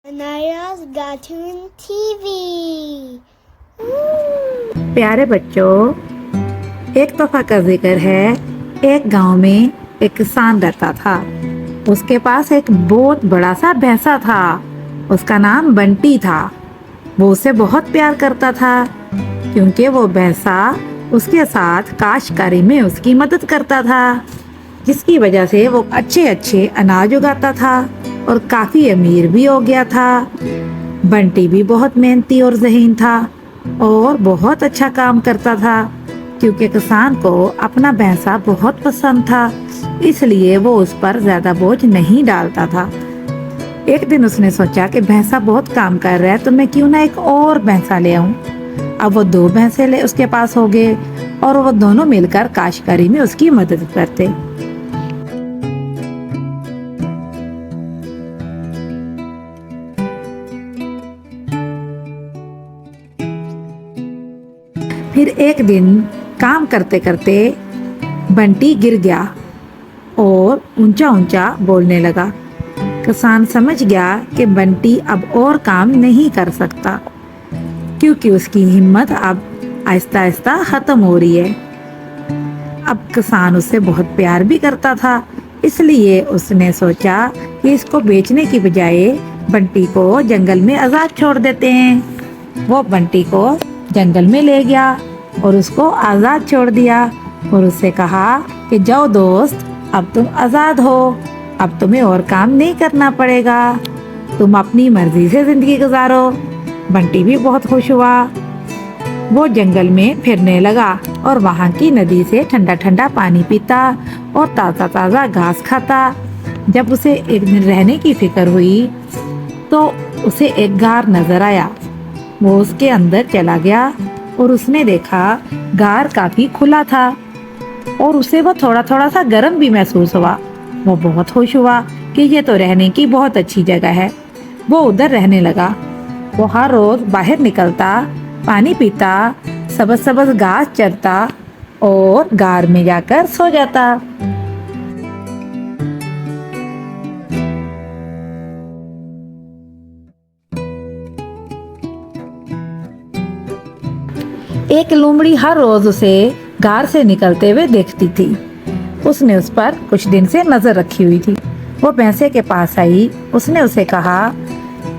Anaya's Cartoon TV। प्यारे बच्चों, एक दफा का जिक्र है। एक गांव में एक किसान रहता था। उसके पास एक बहुत बड़ा सा भैंसा था। उसका नाम बंटी था। वो उसे बहुत प्यार करता था क्योंकि वो भैंसा उसके साथ काश्तकारी में उसकी मदद करता था, जिसकी वजह से वो अच्छे अच्छे अनाज उगाता था और काफी अमीर भी हो गया था। बंटी भी बहुत मेहनती और ज़हीन था और बहुत अच्छा काम करता था क्योंकि किसान को अपना भैंसा बहुत पसंद था, इसलिए वो उस पर ज्यादा बोझ नहीं डालता था। एक दिन उसने सोचा कि भैंसा बहुत काम कर रहा है तो मैं क्यों ना एक और भैंसा ले आऊं। अब वो दो भैंसे ले उसके पास हो गए और वो दोनों मिलकर काश्तकारी में उसकी मदद करते। फिर एक दिन काम करते करते बंटी गिर गया और ऊंचा ऊंचा बोलने लगा। किसान समझ गया कि बंटी अब और काम नहीं कर सकता क्योंकि उसकी हिम्मत अब आहिस्ता आहिस्ता खत्म हो रही है। अब किसान उससे बहुत प्यार भी करता था, इसलिए उसने सोचा कि इसको बेचने की बजाय बंटी को जंगल में आजाद छोड़ देते हैं। वो बंटी को जंगल में ले गया और उसको आजाद छोड़ दिया और उससे कहा कि जाओ दोस्त, अब तुम आजाद हो, अब तुम्हें और काम नहीं करना पड़ेगा, तुम अपनी मर्जी से जिंदगी गुजारो। बंटी भी बहुत खुश हुआ। वो जंगल में फिरने लगा और वहाँ की नदी से ठंडा ठंडा पानी पीता और ताज़ा ताज़ा घास खाता। जब उसे एक दिन रहने की फिक्र हुई तो उसे एक गार नजर आया। वो उसके अंदर चला गया और उसने देखा गार काफी खुला था और उसे वो थोड़ा थोड़ा सा गर्म भी महसूस हुआ। वो बहुत खुश हुआ कि ये तो रहने की बहुत अच्छी जगह है। वो उधर रहने लगा। वो हर रोज बाहर निकलता, पानी पीता, सबज सबज घास चरता और गार में जाकर सो जाता। एक लोमड़ी हर रोज उसे गार से निकलते हुए देखती थी। उसने उस पर कुछ दिन से नजर रखी हुई थी। वो भैंसे के पास आई। उसने उसे कहा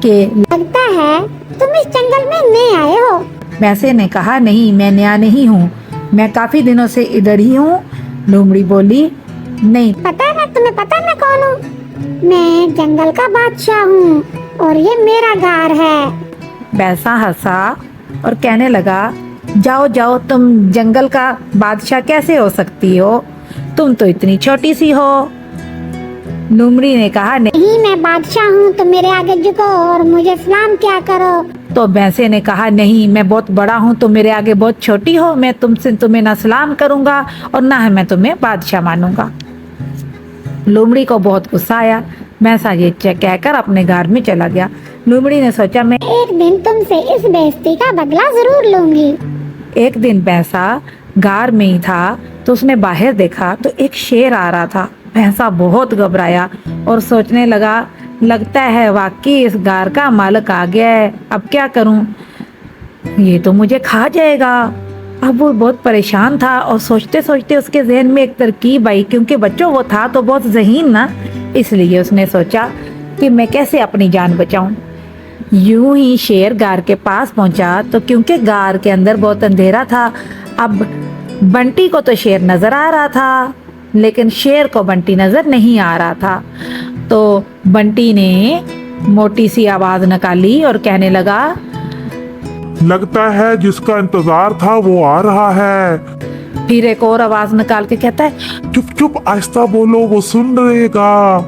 कि लगता है तुम इस जंगल में नए आए हो। भैंसे ने कहा, नहीं, मैं नया नहीं हूँ, मैं काफी दिनों से इधर ही हूँ। लोमड़ी बोली, नहीं, पता है तुम्हें पता मैं कौन हूँ? मैं जंगल का बादशाह हूँ और ये मेरा गार है। भैंसा हंसा और कहने लगा, जाओ जाओ, तुम जंगल का बादशाह कैसे हो सकती हो, तुम तो इतनी छोटी सी हो। लोमड़ी ने कहा, नहीं, मैं बादशाह हूँ तो मेरे आगे झुको और मुझे सलाम क्या करो। तो भैंसे ने कहा, नहीं, मैं बहुत बड़ा हूँ तो मेरे आगे बहुत छोटी हो, मैं तुमसे तुम्हें ना सलाम करूंगा और ना मैं तुम्हें बादशाह मानूंगा। लोमड़ी को बहुत गुस्सा आया। भैंसा ये कहकर अपने घर में चला गया। लोमड़ी ने सोचा, मैं एक दिन तुमसे इस बेइज्जती का बदला जरूर लूंगी। एक दिन भैंसा गार में ही था तो उसने बाहर देखा तो एक शेर आ रहा था। भैंसा बहुत घबराया और सोचने लगा, लगता है वाकई इस गार का मालिक आ गया है, अब क्या करूं, ये तो मुझे खा जाएगा। अब वो बहुत परेशान था और सोचते सोचते उसके जहन में एक तरकीब आई, क्योंकि बच्चों वो था तो बहुत ज़हीन ना, इसलिए उसने सोचा कि मैं कैसे अपनी जान बचाऊं। यूं ही शेर गार के पास पहुंचा तो क्योंकि गार के अंदर बहुत अंधेरा था, अब बंटी को तो शेर नजर आ रहा था लेकिन शेर को बंटी नजर नहीं आ रहा था। तो बंटी ने मोटी सी आवाज निकाली और कहने लगा, लगता है जिसका इंतजार था वो आ रहा है। फिर एक और आवाज निकाल के कहता है, चुप चुप, आहिस्ता बोलो, वो सुन रहेगा।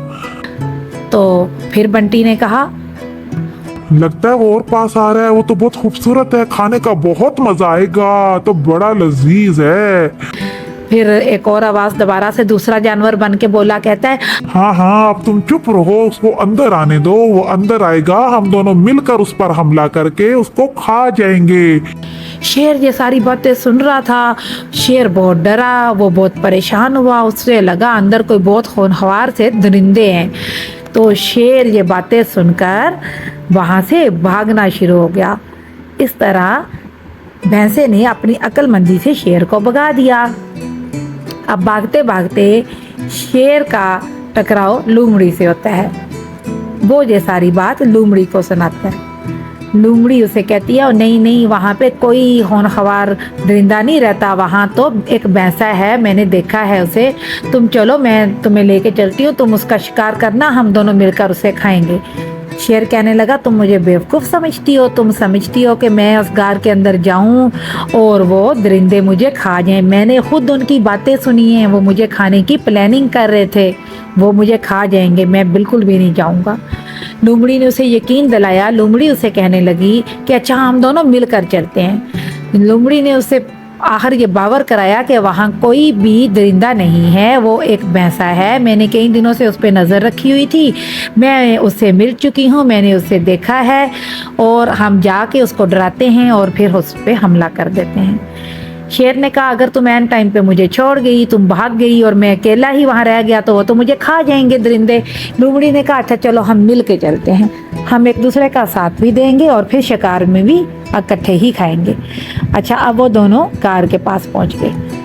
तो फिर बंटी ने कहा, लगता है वो और पास आ रहा है, वो तो बहुत खूबसूरत है, खाने का बहुत मजा आएगा, तो बड़ा लजीज है। फिर एक और आवाज दोबारा से दूसरा जानवर बन के बोला, कहता है, हाँ हाँ, अब तुम चुप रहो, उसको अंदर आने दो, वो अंदर आएगा, हम दोनों मिलकर उस पर हमला करके उसको खा जाएंगे। शेर ये सारी बातें सुन रहा था। शेर बहुत डरा, वो बहुत परेशान हुआ। उससे लगा अंदर कोई बहुत होनहार से दरिंदे हैं। तो शेर ये बातें सुनकर वहां से भागना शुरू हो गया। इस तरह भैंसे ने अपनी अक्लमंदी से शेर को भगा दिया। अब भागते भागते शेर का टकराव लोमड़ी से होता है। वो ये सारी बात लोमड़ी को सुनाता है। लोमड़ी उसे कहती है, नहीं नहीं, वहाँ पे कोई होनखवार दरिंदा नहीं रहता, वहाँ तो एक भैंसा है, मैंने देखा है उसे। तुम चलो, मैं तुम्हें लेके चलती हूँ, तुम उसका शिकार करना, हम दोनों मिलकर उसे खाएंगे। शेर कहने लगा, तुम मुझे बेवकूफ़ समझती हो, तुम समझती हो कि मैं उस गार के अंदर जाऊं और वो दरिंदे मुझे खा जाएं। मैंने खुद उनकी बातें सुनी हैं, वो मुझे खाने की प्लानिंग कर रहे थे, वो मुझे खा जाएंगे, मैं बिल्कुल भी नहीं जाऊंगा। लोमड़ी ने उसे यकीन दिलाया। लोमड़ी उसे कहने लगी कि अच्छा, हम दोनों मिलकर चलते हैं। लोमड़ी ने उसे आखिर ये बावर कराया कि वहाँ कोई भी दरिंदा नहीं है, वो एक भैंसा है, मैंने कई दिनों से उस पर नज़र रखी हुई थी, मैं उससे मिल चुकी हूँ, मैंने उससे देखा है, और हम जाके उसको डराते हैं और फिर उस पर हमला कर देते हैं। शेर ने कहा, अगर तुम एन टाइम पे मुझे छोड़ गई, तुम भाग गई और मैं अकेला ही वहाँ रह गया तो वो तो मुझे खा जाएंगे दरिंदे। लोमड़ी ने कहा, अच्छा चलो, हम मिल के चलते हैं, हम एक दूसरे का साथ भी देंगे और फिर शिकार में भी इकट्ठे ही खाएंगे। अच्छा, अब वो दोनों कार के पास पहुंच गए।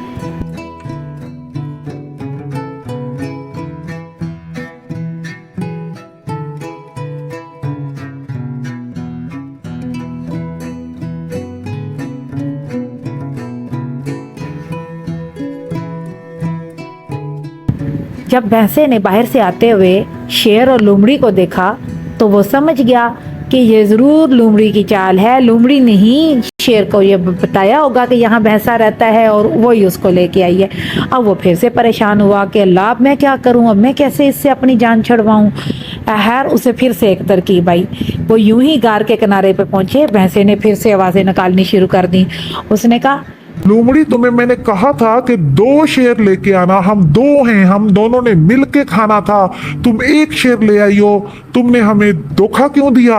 जब भैंसे ने बाहर से आते हुए शेर और लोमड़ी को देखा तो वो समझ गया कि ये ज़रूर लोमड़ी की चाल है। लोमड़ी ने ही शेर को ये बताया होगा कि यहाँ भैंसा रहता है और वही उसको लेके आई है। अब वो फिर से परेशान हुआ कि अल्लाह, अब मैं क्या करूँ, अब मैं कैसे इससे अपनी जान छुड़वाऊँ। खैर, उसे फिर से एक तरकीब आई। वो यूं ही गार के किनारे पे पहुंचे, भैंसे ने फिर से आवाज़ें निकालनी शुरू कर दी। उसने कहा, लोमड़ी, तुम्हें मैंने कहा था कि 2 शेर लेके आना, हम 2 हैं, हम दोनों ने मिल के खाना था, तुम 1 शेर ले आई हो, तुमने हमें धोखा क्यों दिया?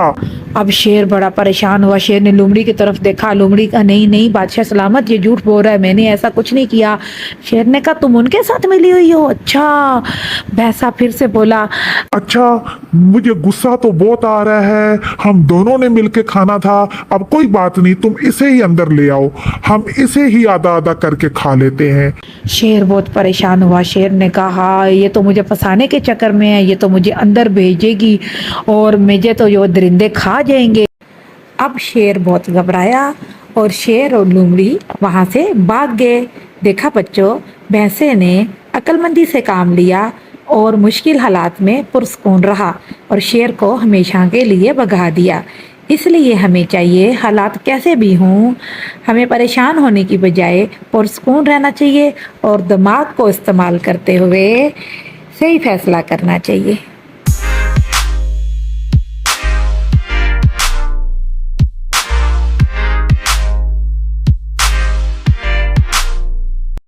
अब शेर बड़ा परेशान हुआ। शेर ने लोमड़ी की तरफ देखा। लोमड़ी का, नहीं नहीं बादशाह सलामत, ये झूठ बोल रहा है, मैंने ऐसा कुछ नहीं किया। शेर ने कहा, तुम उनके साथ मिली हुई हो? अच्छा। भैंसा फिर से बोला, अच्छा, मुझे गुस्सा तो बहुत आ रहा है, हम दोनों ने मिलके खाना था, अब कोई बात नहीं, तुम इसे ही अंदर ले आओ, हम इसे ही आधा आधा करके खा लेते हैं। शेर बहुत परेशान हुआ। शेर ने कहा, ये तो मुझे फंसाने के चक्कर में है, ये तो मुझे अंदर भेजेगी और मुझे तो ये दरिंदे खा जाएंगे। अब शेर बहुत घबराया और शेर और लोमड़ी वहां से भाग गए। देखा बच्चों, भैंसे ने अक्लमंदी से काम लिया और मुश्किल हालात में पुरस्कून रहा और शेर को हमेशा के लिए भगा दिया। इसलिए हमें चाहिए, हालात कैसे भी हों, हमें परेशान होने की बजाय पुरस्कून रहना चाहिए और दिमाग को इस्तेमाल करते हुए सही फैसला करना चाहिए।